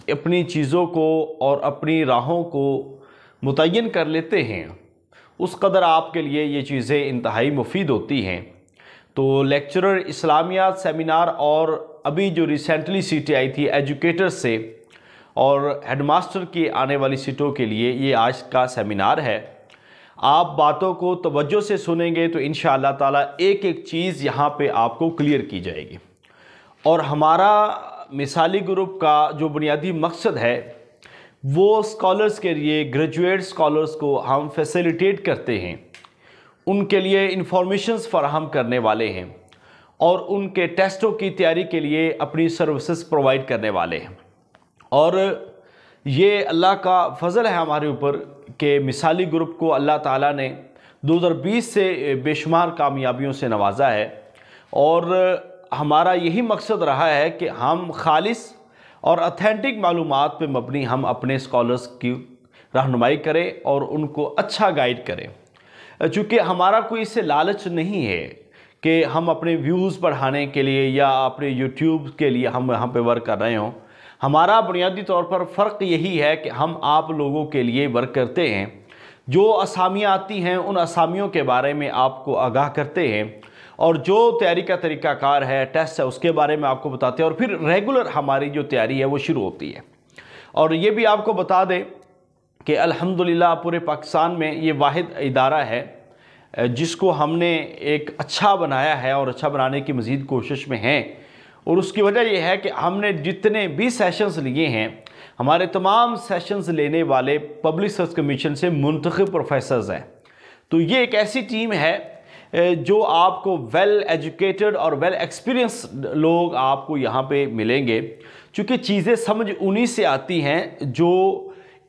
अपनी चीज़ों को और अपनी राहों को मुतय्यन कर लेते हैं, उस कदर आपके लिए ये चीज़ें इंतहाई मुफीद होती हैं। तो लेक्चरर इस्लामियात सेमिनार और अभी जो रिसेंटली सीटें आई थी एजुकेटर से और हेडमास्टर की आने वाली सीटों के लिए ये आज का सेमिनार है। आप बातों को तवज्जो से सुनेंगे तो इंशाअल्लाह ताला एक एक चीज़ यहाँ पे आपको क्लियर की जाएगी। और हमारा मिसाली ग्रुप का जो बुनियादी मकसद है वो स्कॉलर्स के लिए, ग्रेजुएट स्कॉलर्स को हम फैसिलिटेट करते हैं, उनके लिए इंफॉर्मेशंस फराहम करने वाले हैं और उनके टेस्टों की तैयारी के लिए अपनी सर्विसेज प्रोवाइड करने वाले हैं। और ये अल्लाह का फ़ज़ल है हमारे ऊपर कि मिसाली ग्रुप को अल्लाह ताला ने 2020 से बेशुमार कामयाबियों से नवाजा है। और हमारा यही मकसद रहा है कि हम खालिस और ऑथेंटिक मालूमात पे मबनी हम अपने स्कॉलर्स की रहनुमाई करें और उनको अच्छा गाइड करें। चूँकि हमारा कोई इससे लालच नहीं है कि हम अपने व्यूज़ बढ़ाने के लिए या अपने यूट्यूब के लिए हम यहाँ पे वर्क कर रहे हों। हमारा बुनियादी तौर पर फ़र्क यही है कि हम आप लोगों के लिए वर्क करते हैं, जो असामियाँ आती हैं उन असामियों के बारे में आपको आगाह करते हैं और जो तैयारी का तरीक़ाकार है, टेस्ट है, उसके बारे में आपको बताते हैं और फिर रेगुलर हमारी जो तैयारी है वो शुरू होती है। और ये भी आपको बता दें कि अल्हम्दुलिल्लाह पूरे पाकिस्तान में ये वाहिद इदारा है जिसको हमने एक अच्छा बनाया है और अच्छा बनाने की मज़ीद कोशिश में हैं। और उसकी वजह यह है कि हमने जितने भी सेशंस लिए हैं, हमारे तमाम सेशंस लेने वाले पब्लिक सर्विस कमीशन से मुंतखब प्रोफेसर्स हैं। तो ये एक ऐसी टीम है जो आपको वेल एजुकेटेड और वेल एक्सपीरियंस लोग आपको यहाँ पे मिलेंगे, क्योंकि चीज़ें समझ उन्हीं से आती हैं जो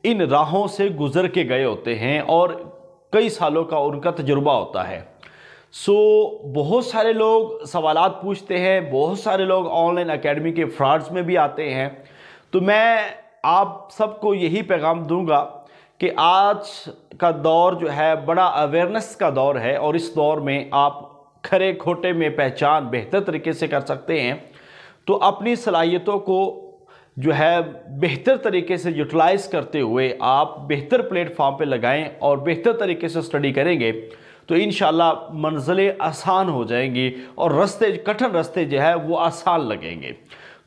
इन राहों से गुज़र के गए होते हैं और कई सालों का उनका तजुर्बा होता है। बहुत सारे लोग सवालात पूछते हैं, बहुत सारे लोग ऑनलाइन एकेडमी के फ्रॉड्स में भी आते हैं। तो मैं आप सबको यही पैगाम दूंगा कि आज का दौर जो है बड़ा अवेयरनेस का दौर है और इस दौर में आप खरे खोटे में पहचान बेहतर तरीके से कर सकते हैं। तो अपनी सलाहियतों को जो है बेहतर तरीके से यूटिलाइज़ करते हुए आप बेहतर प्लेटफॉर्म पे लगाएं और बेहतर तरीके से स्टडी करेंगे तो इंशाअल्लाह मंजिलें आसान हो जाएंगी और रास्ते, कठिन रास्ते जो है वो आसान लगेंगे।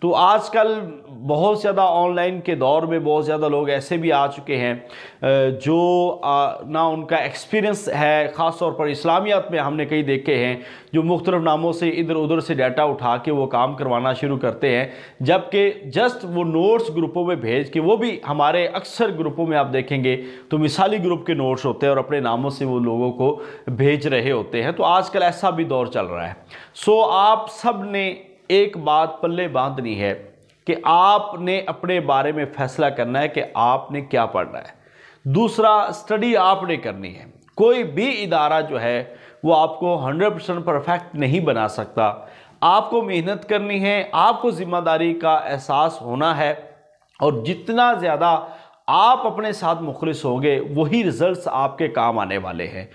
तो आजकल बहुत ज़्यादा ऑनलाइन के दौर में बहुत ज़्यादा लोग ऐसे भी आ चुके हैं जो ना उनका एक्सपीरियंस है। ख़ास तौर पर इस्लामियात में हमने कई देखे हैं जो मुख्तलिफ नामों से इधर उधर से डाटा उठा के वो काम करवाना शुरू करते हैं, जबकि जस्ट वो नोट्स ग्रुपों में भेज के, वो भी हमारे अक्सर ग्रुपों में आप देखेंगे तो मिसाली ग्रुप के नोट्स होते हैं और अपने नामों से वो लोगों को भेज रहे होते हैं। तो आजकल ऐसा भी दौर चल रहा है। आप सब ने एक बात पल्ले बांधनी है कि आपने अपने बारे में फैसला करना है कि आपने क्या पढ़ना है। दूसरा, स्टडी आपने करनी है। कोई भी इदारा जो है वो आपको 100% परफेक्ट नहीं बना सकता। आपको मेहनत करनी है, आपको ज़िम्मेदारी का एहसास होना है और जितना ज़्यादा आप अपने साथ मुखलिस होंगे वही रिज़ल्ट्स आपके काम आने वाले हैं।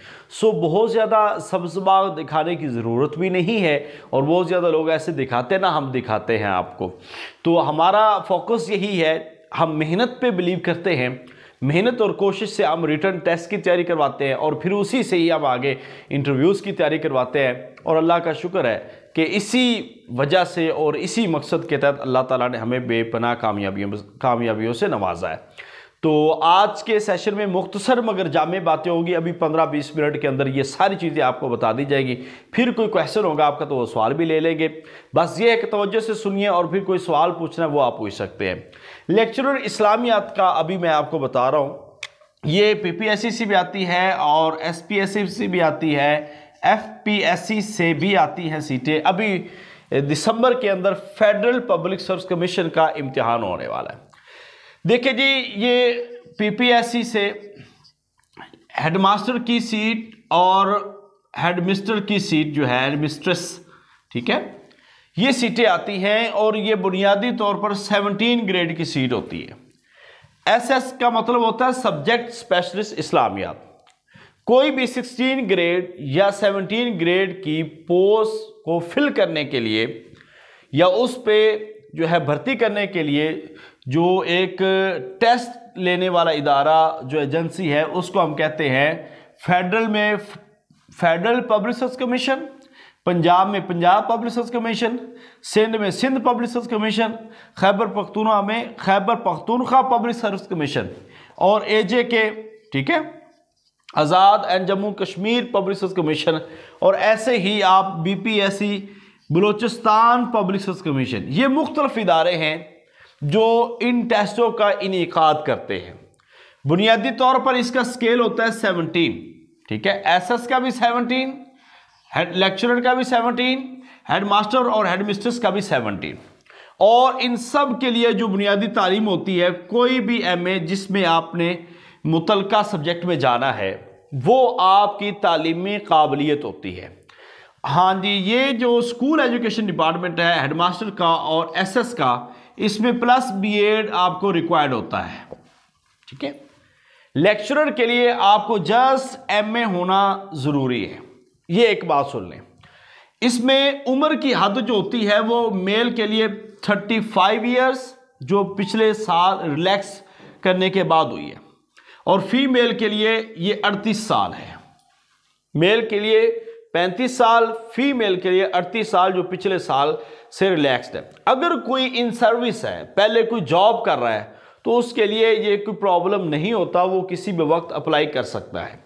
बहुत ज़्यादा सब्ज़बाग दिखाने की ज़रूरत भी नहीं है और बहुत ज़्यादा लोग ऐसे दिखाते ना, हम दिखाते हैं आपको। तो हमारा फोकस यही है, हम मेहनत पे बिलीव करते हैं, मेहनत और कोशिश से हम रिटर्न टेस्ट की तैयारी करवाते हैं और फिर उसी से ही हम आगे इंटरव्यूज़ की तैयारी करवाते हैं। और अल्लाह का शुक्र है कि इसी वजह से और इसी मकसद के तहत अल्लाह ताला ने हमें बेपनाह कामयाबियों से नवाजा है। तो आज के सेशन में मुख्तसर मगर जामे बातें होंगी। अभी 15-20 मिनट के अंदर ये सारी चीज़ें आपको बता दी जाएगी। फिर कोई क्वेश्चन होगा आपका तो वो सवाल भी ले लेंगे। बस ये है कि तवज्जो से सुनिए और फिर कोई सवाल पूछना है वो आप पूछ सकते हैं। लेक्चरर इस्लामियात का अभी मैं आपको बता रहा हूँ, ये PPSC से भी आती है और SPSC से भी आती है, FPSC से भी आती हैं सीटें। अभी दिसंबर के अंदर फेडरल पब्लिक सर्विस कमीशन का इम्तिहान होने वाला है। देखिए जी, ये PPSC से हेडमास्टर की सीट और हेडमिस्टर की सीट जो है, हेडमिस्ट्रेस, ठीक है, ये सीटें आती हैं और ये बुनियादी तौर पर 17 ग्रेड की सीट होती है। SS का मतलब होता है सब्जेक्ट स्पेशलिस्ट इस्लामियात। कोई भी 16 ग्रेड या 17 ग्रेड की पोस्ट को फिल करने के लिए या उस पे जो है भर्ती करने के लिए जो एक टेस्ट लेने वाला इदारा जो एजेंसी है उसको हम कहते हैं फेडरल में federal public service commission, Punjab में Punjab public service commission, Sindh में Sindh public service commission, Khyber Pakhtunkhwa में Khyber Pakhtunkhwa public service commission और AJK, ठीक है, Azad and Jammu Kashmir public service commission, और ऐसे ही आप BPSC Balochistan public service commission. ये मुख्तलिफ इदारे हैं जो इन टेस्टों का इनेकाद करते हैं। बुनियादी तौर पर इसका स्केल होता है 17, ठीक है, SS का भी 17, हेड लेक्चरर का भी 17, हेड मास्टर और हेड मिस्ट्रेस का भी 17, और इन सब के लिए जो बुनियादी तालीम होती है, कोई भी MA जिसमें आपने मुतलका सब्जेक्ट में जाना है वो आपकी तालीमी काबिलियत होती है। हाँ जी, ये जो स्कूल एजुकेशन डिपार्टमेंट है हेडमास्टर का और SS का, इसमें प्लस B.Ed आपको रिक्वायर्ड होता है, ठीक है। लेक्चरर के लिए आपको जस्ट MA होना ज़रूरी है। ये एक बात सुन लें, इसमें उम्र की हद जो होती है वो मेल के लिए 35 इयर्स जो पिछले साल रिलैक्स करने के बाद हुई है, और फीमेल के लिए ये 38 साल है। मेल के लिए 35 साल, फीमेल के लिए 38 साल जो पिछले साल से रिलैक्स्ड है। अगर कोई इन सर्विस है, पहले कोई जॉब कर रहा है, तो उसके लिए ये कोई प्रॉब्लम नहीं होता, वो किसी भी वक्त अप्लाई कर सकता है।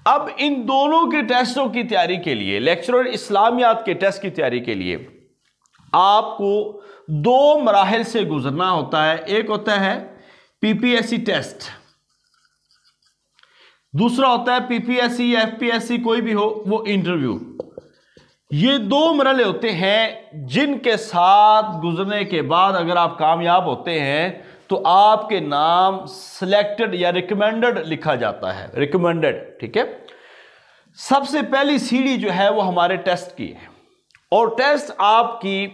अब इन दोनों के टेस्टों की तैयारी के लिए, लेक्चरर इस्लामियात के टेस्ट की तैयारी के लिए आपको 2 मराहिल से गुजरना होता है। एक होता है PPSC टेस्ट, दूसरा होता है PPSC या FPSC कोई भी हो वो इंटरव्यू। ये 2 मरहले होते हैं जिनके साथ गुजरने के बाद अगर आप कामयाब होते हैं तो आपके नाम सिलेक्टेड या रिकमेंडेड लिखा जाता है, रिकमेंडेड, ठीक है। सबसे पहली सीढ़ी जो है वो हमारे टेस्ट की है, और टेस्ट आपकी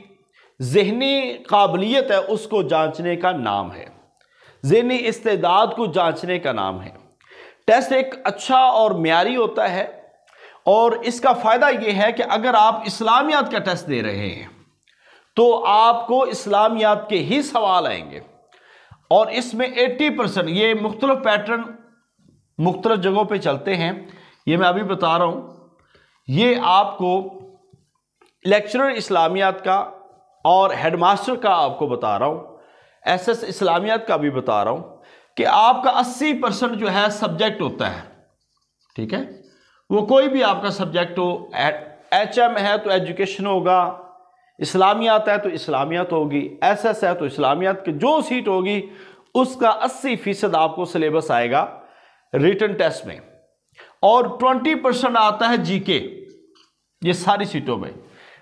ज़हनी काबिलियत है उसको जांचने का नाम है, ज़हनी इस्तेदाद को जांचने का नाम है। टेस्ट एक अच्छा और म्यारी होता है, और इसका फ़ायदा यह है कि अगर आप इस्लामियात का टेस्ट दे रहे हैं तो आपको इस्लामियात के ही सवाल आएंगे, और इसमें 80% ये मुख्तलिफ पैटर्न मुख्तलिफ जगहों पे चलते हैं, ये मैं अभी बता रहा हूँ। ये आपको लेक्चरर इस्लामियात का और हेडमास्टर का आपको बता रहा हूँ, SS इस्लामियात का भी बता रहा हूँ कि आपका 80% जो है सब्जेक्ट होता है, ठीक है। वो कोई भी आपका सब्जेक्ट हो, HM है तो एजुकेशन होगा, इस्लामियात है तो इस्लामियात होगी, SS है तो इस्लामियात की जो सीट होगी उसका 80% आपको सिलेबस आएगा रिटन टेस्ट में, और 20% आता है GK। ये सारी सीटों में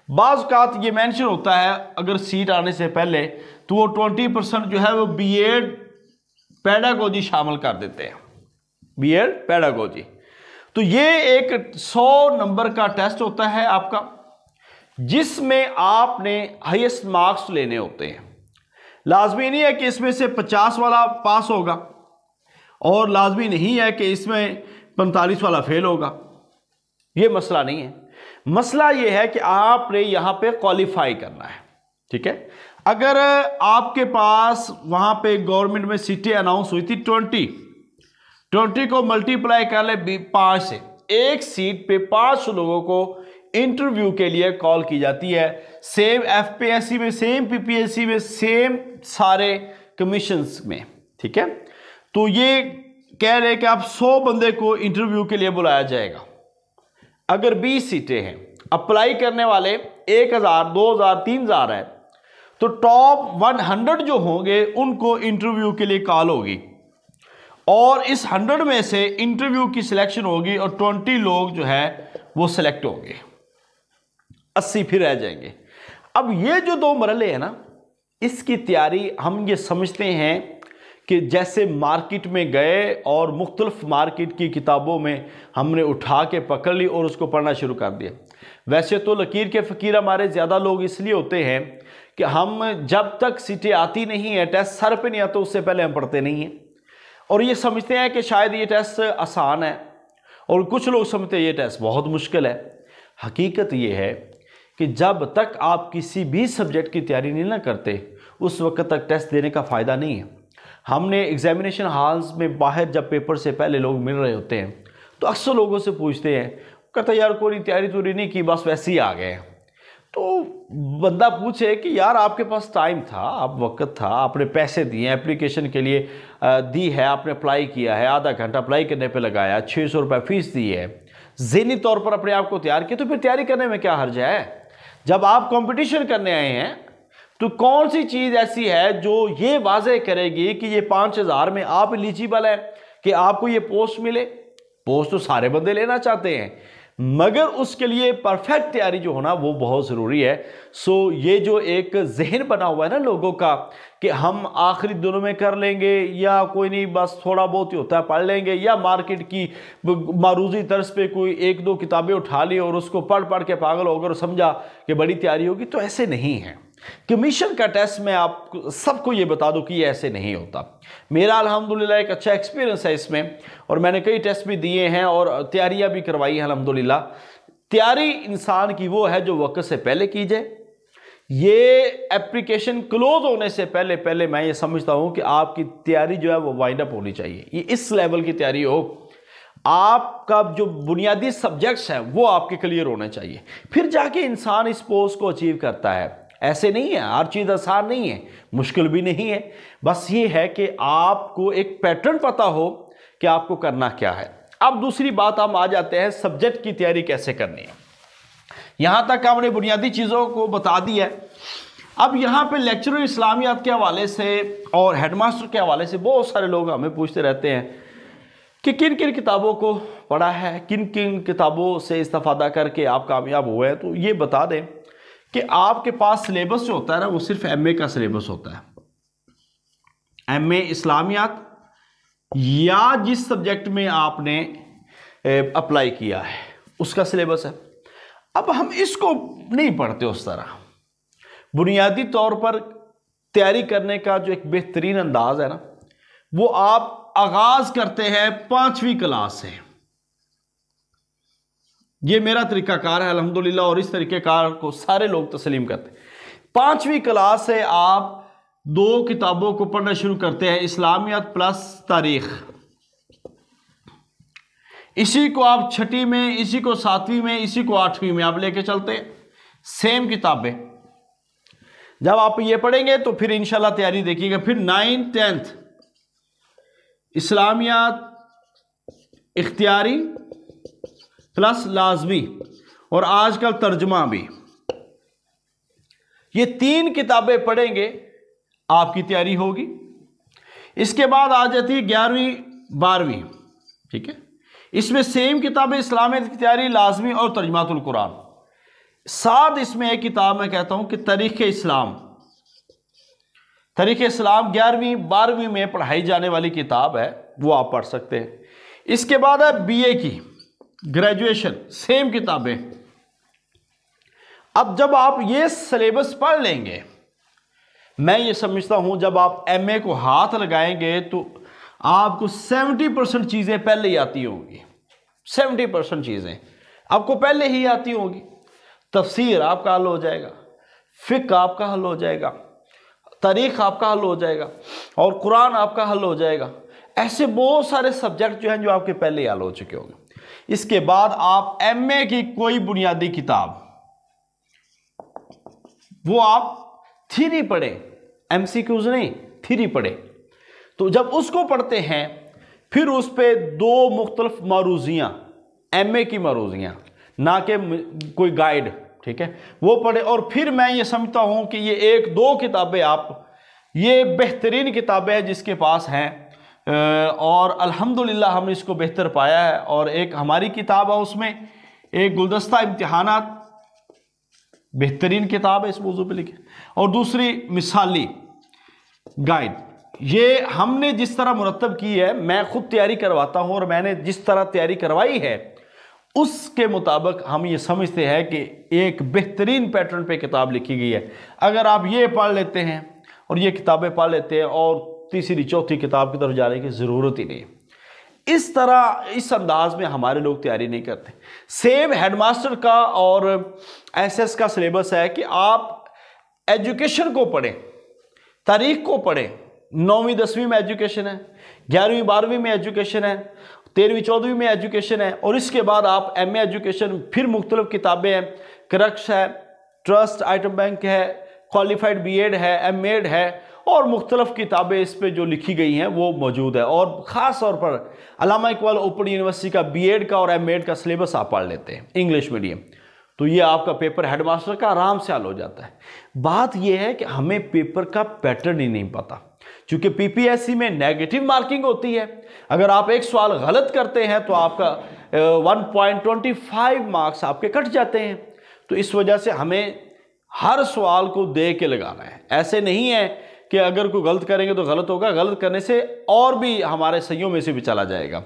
बाज़ औक़ात ये मेंशन होता है अगर सीट आने से पहले, तो वो 20% जो है वो B.Ed पेडागोजी शामिल कर देते हैं, B.Ed पेडागोजी। तो ये एक 100 नंबर का टेस्ट होता है आपका, जिसमें आपने हाईएस्ट मार्क्स लेने होते हैं। लाजमी नहीं है कि इसमें से 50 वाला पास होगा, और लाजमी नहीं है कि इसमें 45 वाला फेल होगा। ये मसला नहीं है, मसला ये है कि आपने यहाँ पे क्वालिफाई करना है, ठीक है। अगर आपके पास वहाँ पे गवर्नमेंट में सीटें अनाउंस हुई थी 20 को मल्टीप्लाई कर ले 5 से, एक सीट पे 5 लोगों को इंटरव्यू के लिए कॉल की जाती है। सेम FPSC में, सेम PPSC में, सेम सारे कमीशंस में, ठीक है। तो ये कह रहे हैं कि आप 100 बंदे को इंटरव्यू के लिए बुलाया जाएगा। अगर 20 सीटें हैं, अप्लाई करने वाले 1000, 2000, 3000 है, तो टॉप 100 जो होंगे उनको इंटरव्यू के लिए कॉल होगी, और इस 100 में से इंटरव्यू की सिलेक्शन होगी, और 20 लोग जो है वो सिलेक्ट होंगे, 80 फिर रह जाएंगे। अब ये जो 2 मरहले हैं ना, इसकी तैयारी हम ये समझते हैं कि जैसे मार्केट में गए और मुख्तलिफ मार्केट की किताबों में हमने उठा के पकड़ ली और उसको पढ़ना शुरू कर दिया। वैसे तो लकीर के फ़कीर हमारे ज़्यादा लोग इसलिए होते हैं कि हम जब तक सीटें आती नहीं है, टेस्ट सर पे नहीं आता, उससे पहले हम पढ़ते नहीं हैं, और ये समझते हैं कि शायद ये टेस्ट आसान है, और कुछ लोग समझते हैं ये टेस्ट बहुत मुश्किल है। हकीकत ये है कि जब तक आप किसी भी सब्जेक्ट की तैयारी नहीं ना करते, उस वक्त तक टेस्ट देने का फ़ायदा नहीं है। हमने एग्जामिनेशन हॉल्स में बाहर जब पेपर से पहले लोग मिल रहे होते हैं तो अक्सर लोगों से पूछते हैं, कहता यार कोई तैयारी तूरी नहीं की, बस वैसे ही आ गए। तो बंदा पूछे कि यार आपके पास टाइम था, आप वक्त था, आपने पैसे दिए, एप्लीकेशन के लिए दी है, आपने अप्लाई किया है, आधा घंटा अप्लाई करने पे लगाया, 600 रुपये फीस दी है, ज़हनी तौर पर अपने आप को तैयार किया, तो फिर तैयारी करने में क्या हर्ज है? जब आप कंपटीशन करने आए हैं तो कौन सी चीज़ ऐसी है जो ये वाज़ेह करेगी कि ये 5000 में आप एलिजिबल है कि आपको ये पोस्ट मिले? पोस्ट तो सारे बंदे लेना चाहते हैं, मगर उसके लिए परफेक्ट तैयारी जो होना वो बहुत ज़रूरी है। सो ये जो एक जहन बना हुआ है ना लोगों का कि हम आखिरी दिनों में कर लेंगे या कोई नहीं बस थोड़ा बहुत ही होता है पढ़ लेंगे, या मार्केट की मारूजी तर्ज पे कोई एक दो किताबें उठा ली और उसको पढ़ पढ़ के पागल होकर समझा कि बड़ी तैयारी होगी, तो ऐसे नहीं है। कमीशन का टेस्ट में आप सबको ये बता दूं कि ये ऐसे नहीं होता। मेरा अल्हम्दुलिल्लाह एक अच्छा एक्सपीरियंस है इसमें, और मैंने कई टेस्ट भी दिए हैं और तैयारियां भी करवाई हैं अल्हम्दुलिल्लाह। तैयारी इंसान की वो है जो वक्त से पहले की जाए। ये एप्लीकेशन क्लोज होने से पहले पहले मैं ये समझता हूं कि आपकी तैयारी जो है वो वाइंड अप होनी चाहिए। ये इस लेवल की तैयारी हो, आपका जो बुनियादी सब्जेक्ट्स हैं वो आपके क्लियर होने चाहिए, फिर जाके इंसान इस पोस्ट को अचीव करता है। ऐसे नहीं है, हर चीज़ आसान नहीं है, मुश्किल भी नहीं है। बस ये है कि आपको एक पैटर्न पता हो कि आपको करना क्या है। अब दूसरी बात हम आ जाते हैं सब्जेक्ट की तैयारी कैसे करनी है। यहां तक हमने बुनियादी चीज़ों को बता दी है। अब यहाँ पे लेक्चरर इस्लामियात के हवाले से और हेडमास्टर के हवाले से बहुत सारे लोग हमें पूछते रहते हैं कि किन किन किताबों को पढ़ा है, किन किन किताबों से इस्तेफादा करके आप कामयाब हुए हैं। तो ये बता दें कि आपके पास सिलेबस जो होता है ना वो सिर्फ एमए का सिलेबस होता है। एमए इस्लामियात या जिस सब्जेक्ट में आपने अप्लाई किया है उसका सिलेबस है। अब हम इसको नहीं पढ़ते उस तरह। बुनियादी तौर पर तैयारी करने का जो एक बेहतरीन अंदाज है ना वो आप आगाज करते हैं 5वीं क्लास से। ये मेरा तरीकाकार है अल्हम्दुलिल्लाह, और इस तरीक़ेकार को सारे लोग तस्लीम करते हैं। 5वीं क्लास से आप 2 किताबों को पढ़ना शुरू करते हैं, इस्लामियात प्लस तारीख। इसी को आप 6वीं में, इसी को 7वीं में, इसी को 8वीं में आप लेके चलते हैं, सेम किताबें। जब आप ये पढ़ेंगे तो फिर इंशाल्लाह तैयारी देखिएगा। फिर 9th 10th इस्लामियात इख्तियारी प्लस लाजमी और आजकल तर्जुमा भी, ये 3 किताबें पढ़ेंगे आपकी तैयारी होगी। इसके बाद आ जाती है 11वीं 12वीं, ठीक है। इसमें सेम किताबें इस्लामियात की तैयारी, लाजमी और तर्जुमातुल कुरान। साथ इसमें एक किताब मैं कहता हूं कि तारीख़ इस्लाम। तारीख़ इस्लाम 11वीं 12वीं में पढ़ाई जाने वाली किताब है, वो आप पढ़ सकते हैं। इसके बाद है बीए की ग्रेजुएशन, सेम किताबें। अब जब आप ये सिलेबस पढ़ लेंगे, मैं ये समझता हूं जब आप एमए को हाथ लगाएंगे तो आपको 70% चीजें पहले ही आती होंगी। 70% चीजें आपको पहले ही आती होंगी। तफसीर आपका हल हो जाएगा, फिक्र आपका हल हो जाएगा, तारीख आपका हल हो जाएगा और कुरान आपका हल हो जाएगा। ऐसे बहुत सारे सब्जेक्ट जो हैं जो आपके पहले ही हल हो चुके होंगे। इसके बाद आप एमए की कोई बुनियादी किताब वो आप थ्योरी पढ़े, एमसीक्यूज नहीं, थ्योरी पढ़े। तो जब उसको पढ़ते हैं फिर उस पे 2 मुख्तलिफ मारूजियां, एमए की मारूजियां, ना कि कोई गाइड, ठीक है, वो पढ़े। और फिर मैं ये समझता हूं कि ये 1-2 किताबें आप, ये बेहतरीन किताबें हैं जिसके पास हैं, और अल्हम्दुलिल्लाह हमने इसको बेहतर पाया है। और एक हमारी किताब है, उसमें एक गुलदस्ता इम्तिहानात, बेहतरीन किताब है इस मौजू पे लिखी, और दूसरी मिसाली गाइड। ये हमने जिस तरह मुरतब की है, मैं खुद तैयारी करवाता हूं और मैंने जिस तरह तैयारी करवाई है उसके मुताबिक हम ये समझते हैं कि एक बेहतरीन पैटर्न पे किताब लिखी गई है। अगर आप ये पढ़ लेते हैं और ये किताबें पढ़ लेते हैं और तीसरी चौथी किताब की तरफ जाने की ज़रूरत ही नहीं। इस तरह इस अंदाज में हमारे लोग तैयारी नहीं करते। सेम हेडमास्टर का और एसएस का सिलेबस है कि आप एजुकेशन को पढ़ें, तारीख को पढ़ें। 9वीं 10वीं में एजुकेशन है, 11वीं 12वीं में एजुकेशन है, 13वीं 14वीं में एजुकेशन है, और इसके बाद आप MA एजुकेशन, फिर मुख्तलिफ किताबें हैं, क्रक्स है, ट्रस्ट आइटम बैंक है, क्वालिफाइड B.Ed है, M.Ed है, और मुख्तलिफ किताबें इस पे जो लिखी गई हैं वो मौजूद है। और ख़ास तौर पर अल्लामा इकबाल ओपन यूनिवर्सिटी का B.Ed का और M.Ed का सिलेबस आप पढ़ लेते हैं इंग्लिश मीडियम, तो ये आपका पेपर हेडमास्टर का आराम से हल हो जाता है। बात यह है कि हमें पेपर का पैटर्न ही नहीं पता, क्योंकि PPSC में नेगेटिव मार्किंग होती है। अगर आप एक सवाल गलत करते हैं तो आपका 1.25 मार्क्स आपके कट जाते हैं। तो इस वजह से हमें हर सवाल को देख के लगाना है। ऐसे नहीं है कि अगर कोई गलत करेंगे तो गलत होगा, गलत करने से और भी हमारे सहियों में से भी चला जाएगा।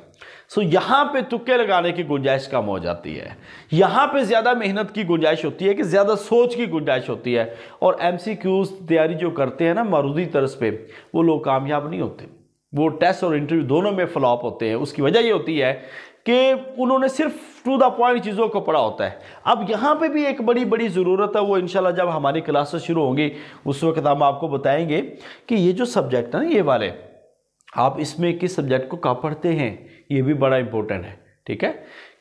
सो यहाँ पे तुक्के लगाने की गुंजाइश कम हो जाती है, यहाँ पे ज़्यादा मेहनत की गुंजाइश होती है, कि ज़्यादा सोच की गुंजाइश होती है। और MCQs तैयारी जो करते हैं ना मारूदी तर्ज पे, वो लोग कामयाब नहीं होते, वो टेस्ट और इंटरव्यू दोनों में फ्लॉप होते हैं। उसकी वजह ये होती है कि उन्होंने सिर्फ टू द पॉइंट चीज़ों को पढ़ा होता है। अब यहाँ पे भी एक बड़ी ज़रूरत है, वो इंशाल्लाह जब हमारी क्लासेस शुरू होंगी उस वक्त हम आपको बताएंगे कि ये जो सब्जेक्ट है ना, ये वाले आप इसमें किस सब्जेक्ट को कहाँ पढ़ते हैं, ये भी बड़ा इंपॉर्टेंट है। ठीक है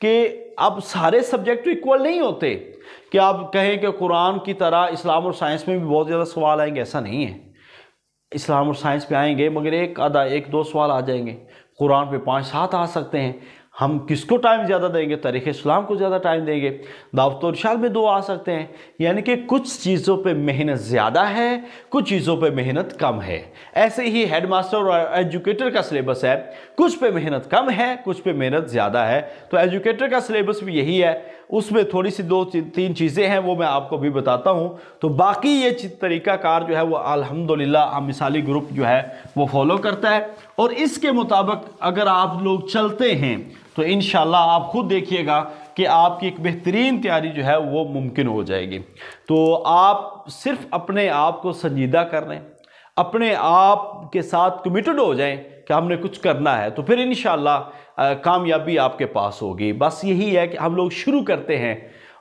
कि अब सारे सब्जेक्ट तो इक्वल नहीं होते कि आप कहें कि कुरान की तरह इस्लाम और साइंस में भी बहुत ज़्यादा सवाल आएंगे, ऐसा नहीं है। इस्लाम और साइंस पे आएंगे मगर एक दो सवाल आ जाएंगे, कुरान पे 5-7 आ सकते हैं। हम किसको टाइम ज़्यादा देंगे? तारीख़ इस्लाम को ज़्यादा टाइम देंगे। दावत और इरशाद में 2 आ सकते हैं। यानी कि कुछ चीज़ों पे मेहनत ज़्यादा है, कुछ चीज़ों पे मेहनत कम है। ऐसे ही हेडमास्टर और एजुकेटर का सिलेबस है, कुछ पे मेहनत कम है, कुछ पे मेहनत ज़्यादा है। तो एजुकेटर का सिलेबस भी यही है, उसमें थोड़ी सी 2-3 चीज़ें हैं, वो मैं आपको भी बताता हूँ। तो बाकी ये तरीक़ाकार जो है वो अल्हम्दुलिल्लाह हम मिसाली ग्रुप जो है वो फॉलो करता है, और इसके मुताबिक अगर आप लोग चलते हैं तो इंशाल्लाह आप खुद देखिएगा कि आपकी एक बेहतरीन तैयारी जो है वो मुमकिन हो जाएगी। तो आप सिर्फ अपने आप को संजीदा कर लें, अपने आप के साथ कमिटेड हो जाएं कि हमने कुछ करना है, तो फिर इंशाल्लाह कामयाबी आपके पास होगी। बस यही है कि हम लोग शुरू करते हैं,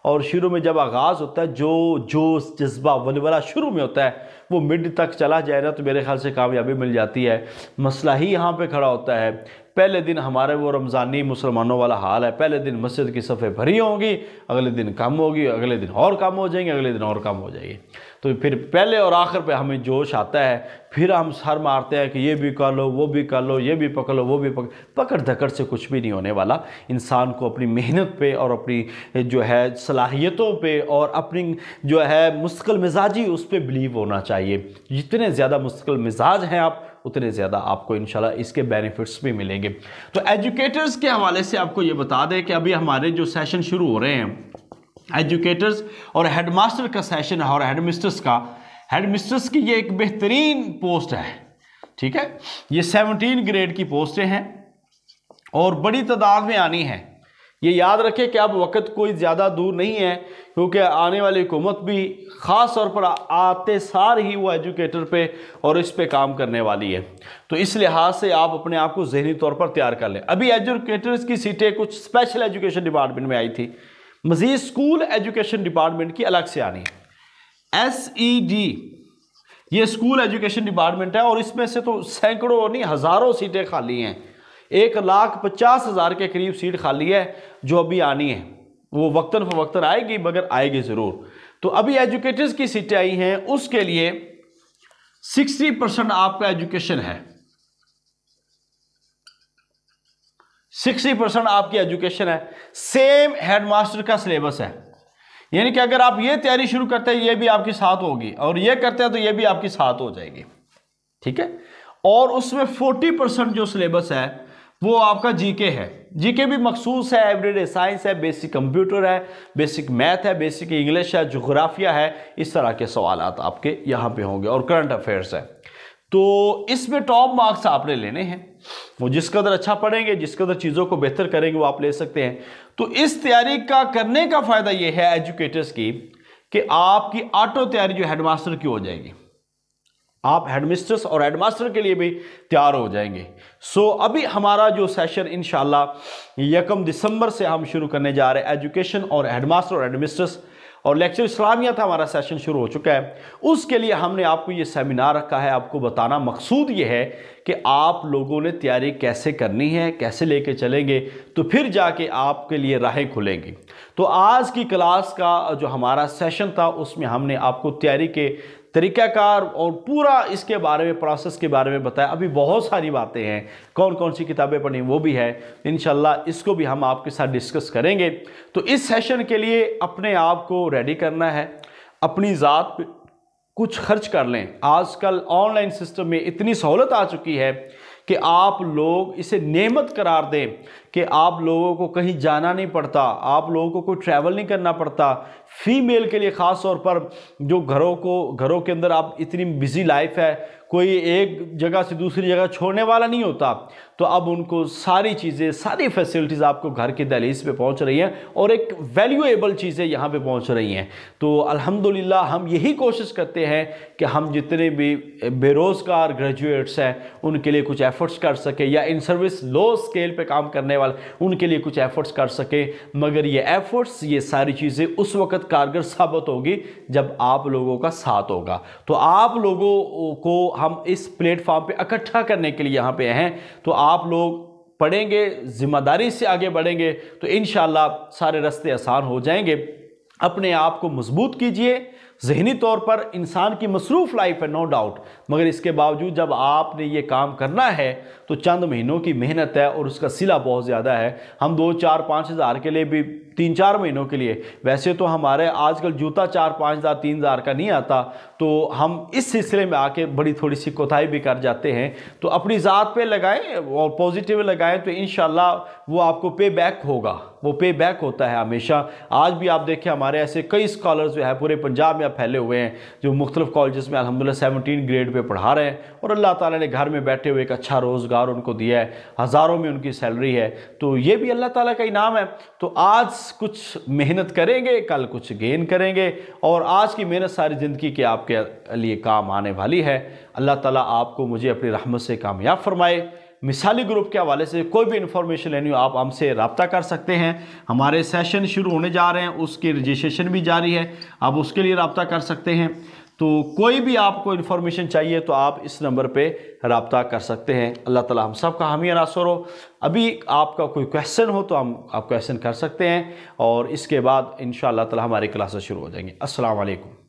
और शुरू में जब आगाज़ होता है, जो जोश जज्बा वलवला शुरू में होता है, वो मिड तक चला जाए ना, तो मेरे ख्याल से कामयाबी मिल जाती है। मसला ही यहाँ पे खड़ा होता है, पहले दिन हमारे वो रमज़ानी मुसलमानों वाला हाल है, पहले दिन मस्जिद की सफ़े भरी होंगी, अगले दिन कम होगी, अगले दिन और कम हो जाएंगे, अगले दिन और कम हो जाएगी। तो फिर पहले और आखिर पे हमें जोश आता है, फिर हम सर मारते हैं कि ये भी कर लो, वो भी कर लो, ये भी पकड़ लो, वो भी पकड़ धकड़ से कुछ भी नहीं होने वाला। इंसान को अपनी मेहनत पे और अपनी जो है सलाहियतों पे और अपनी जो है मुस्तकिल मिजाजी उस पर बिलीव होना चाहिए। जितने ज़्यादा मुस्तकिल मिजाज हैं आप, उतने ज़्यादा आपको इंशाल्लाह इसके बेनिफिट्स भी मिलेंगे। तो एजुकेटर्स के हवाले से आपको ये बता दें कि अभी हमारे जो सेशन शुरू हो रहे हैं, एजुकेटर्स और हेडमास्टर का सेशन है, और हेडमिस्ट्रेस की ये एक बेहतरीन पोस्ट है। ठीक है, ये 17 ग्रेड की पोस्टें हैं और बड़ी तादाद में आनी है। ये याद रखें कि अब वक्त कोई ज़्यादा दूर नहीं है, क्योंकि आने वाली हुकूमत भी ख़ास तौर पर आते सार ही वो एजुकेटर पे और इस पे काम करने वाली है। तो इस लिहाज से आप अपने आप को ज़हनी तौर पर तैयार कर लें। अभी एजुकेटर्स की सीटें कुछ स्पेशल एजुकेशन डिपार्टमेंट में आई थी, मज़ीद स्कूल एजुकेशन डिपार्टमेंट की अलग से आनी है। SED ये स्कूल एजुकेशन डिपार्टमेंट है, और इसमें से तो सैकड़ों नहीं हज़ारों सीटें खाली हैं। 1,50,000 के करीब सीट खाली है जो अभी आनी है। वो वक्तन फ़वक्तन आएगी, मगर आएगी ज़रूर। तो अभी एजुकेटर्स की सीटें आई हैं, उसके लिए 60% आपका एजुकेशन है, 60% आपकी एजुकेशन है। सेम हेडमास्टर का सिलेबस है, यानी कि अगर आप ये तैयारी शुरू करते हैं ये भी आपके साथ होगी, और ये करते हैं तो ये भी आपके साथ हो जाएगी। ठीक है, और उसमें 40% जो सिलेबस है वो आपका जीके है। जीके भी मखसूस है, एवरीडे साइंस है, बेसिक कंप्यूटर है, बेसिक मैथ है, बेसिक इंग्लिश है, जोग्राफिया है, इस तरह के सवालात आपके यहाँ पे होंगे, और करंट अफेयर्स है। तो इसमें टॉप मार्क्स आपने लेने हैं। वो जिस कदर अच्छा पढ़ेंगे, जिस कदर चीज़ों को बेहतर करेंगे, वो आप ले सकते हैं। तो इस तैयारी का करने का फ़ायदा ये है एजुकेटर्स की कि आपकी ऑटो तैयारी जो हेडमास्टर की हो जाएगी, आप हेडमिस्ट्रेस और हेडमास्टर के लिए भी तैयार हो जाएंगे। सो अभी हमारा जो सेशन इंशाल्लाह 1 दिसंबर से हम शुरू करने जा रहे हैं, एजुकेशन और हेडमास्टर और हेडमिस्ट्रेस, और लेक्चर इस्लामियात हमारा सेशन शुरू हो चुका है। उसके लिए हमने आपको ये सेमिनार रखा है। आपको बताना मकसूद ये है कि आप लोगों ने तैयारी कैसे करनी है, कैसे लेके चलेंगे तो फिर जाके आपके लिए राहें खुलेंगी। तो आज की क्लास का जो हमारा सेशन था उसमें हमने आपको तैयारी के तरीक़ाकार और पूरा इसके बारे में, प्रोसेस के बारे में बताया। अभी बहुत सारी बातें हैं, कौन कौन सी किताबें पढ़नी वो भी है, इंशाल्लाह इसको भी हम आपके साथ डिस्कस करेंगे। तो इस सेशन के लिए अपने आप को रेडी करना है, अपनी ज़ात पे कुछ खर्च कर लें। आजकल ऑनलाइन सिस्टम में इतनी सहूलत आ चुकी है कि आप लोग इसे नेमत करार दें कि आप लोगों को कहीं जाना नहीं पड़ता, आप लोगों को कोई ट्रैवल नहीं करना पड़ता। फीमेल के लिए ख़ास तौर पर जो घरों के अंदर आप इतनी बिजी लाइफ है, कोई एक जगह से दूसरी जगह छोड़ने वाला नहीं होता, तो अब उनको सारी चीज़ें, सारी फैसिलिटीज़ आपको घर की दहलीज पे पहुंच रही हैं और एक वैल्यूएबल चीज़ें यहाँ पे पहुंच रही हैं। तो अल्हम्दुलिल्लाह हम यही कोशिश करते हैं कि हम जितने भी बेरोज़गार ग्रेजुएट्स हैं उनके लिए कुछ एफ़र्ट्स कर सके, या इन सर्विस लो स्केल पे काम करने वाले उनके लिए कुछ एफ़र्ट्स कर सके। मगर ये एफ़र्ट्स, ये सारी चीज़ें उस वक़्त कारगर साबित होगी जब आप लोगों का साथ होगा। तो आप लोगों को हम इस प्लेटफॉर्म पे इकट्ठा करने के लिए यहाँ पे हैं। तो आप लोग पढ़ेंगे, जिम्मेदारी से आगे बढ़ेंगे तो इंशाअल्लाह सारे रास्ते आसान हो जाएंगे। अपने आप को मजबूत कीजिए। ज़हनी तौर पर इंसान की मसरूफ़ लाइफ है, नो डाउट, मगर इसके बावजूद जब आपने ये काम करना है तो चंद महीनों की मेहनत है और उसका सिला बहुत ज़्यादा है। हम 2-4-5 हज़ार के लिए भी 3-4 महीनों के लिए, वैसे तो हमारे आजकल जूता 4-5 हज़ार 3 हज़ार का नहीं आता, तो हम इस सिलसिले में आके बड़ी थोड़ी सी कोताही भी कर जाते हैं। तो अपनी ज़ात पे लगाएं और पॉजिटिव लगाएं तो इंशाल्लाह वो आपको पे बैक होगा, वो पे बैक होता है हमेशा। आज भी आप देखें हमारे ऐसे कई स्कॉलर्स जो है पूरे पंजाब में फैले हुए हैं जो मुख्तलिफ कॉलेजेस में अल्हम्दुलिल्लाह 17 ग्रेड पे पढ़ा रहे हैं और अल्लाह ताला ने घर में बैठे हुए एक अच्छा रोज़गार उनको दिया है, हज़ारों में उनकी सैलरी है। तो ये भी अल्लाह ताला का इनाम है। तो आज कुछ मेहनत करेंगे, कल कुछ गेन करेंगे और आज की मेहनत सारी ज़िंदगी के आपके लिए काम आने वाली है। अल्लाह ताला आपको मुझे अपनी रहमत से कामयाब फरमाए। मिसाली ग्रुप के हवाले से कोई भी इंफॉर्मेशन लेनी हो आप हमसे रब्ता कर सकते हैं। हमारे सेशन शुरू होने जा रहे हैं, उसकी रजिस्ट्रेशन भी जारी है, आप उसके लिए रब्ता कर सकते हैं। तो कोई भी आपको इन्फॉर्मेशन चाहिए तो आप इस नंबर पे रब्ता कर सकते हैं। अल्लाह ताला हम सब का हामी नासर हो। अभी आपका कोई क्वेश्चन हो तो आप क्वेश्चन कर सकते हैं और इसके बाद इंशाअल्लाह ताला हमारी क्लासेस शुरू हो जाएंगी। अस्सलाम वालेकुम।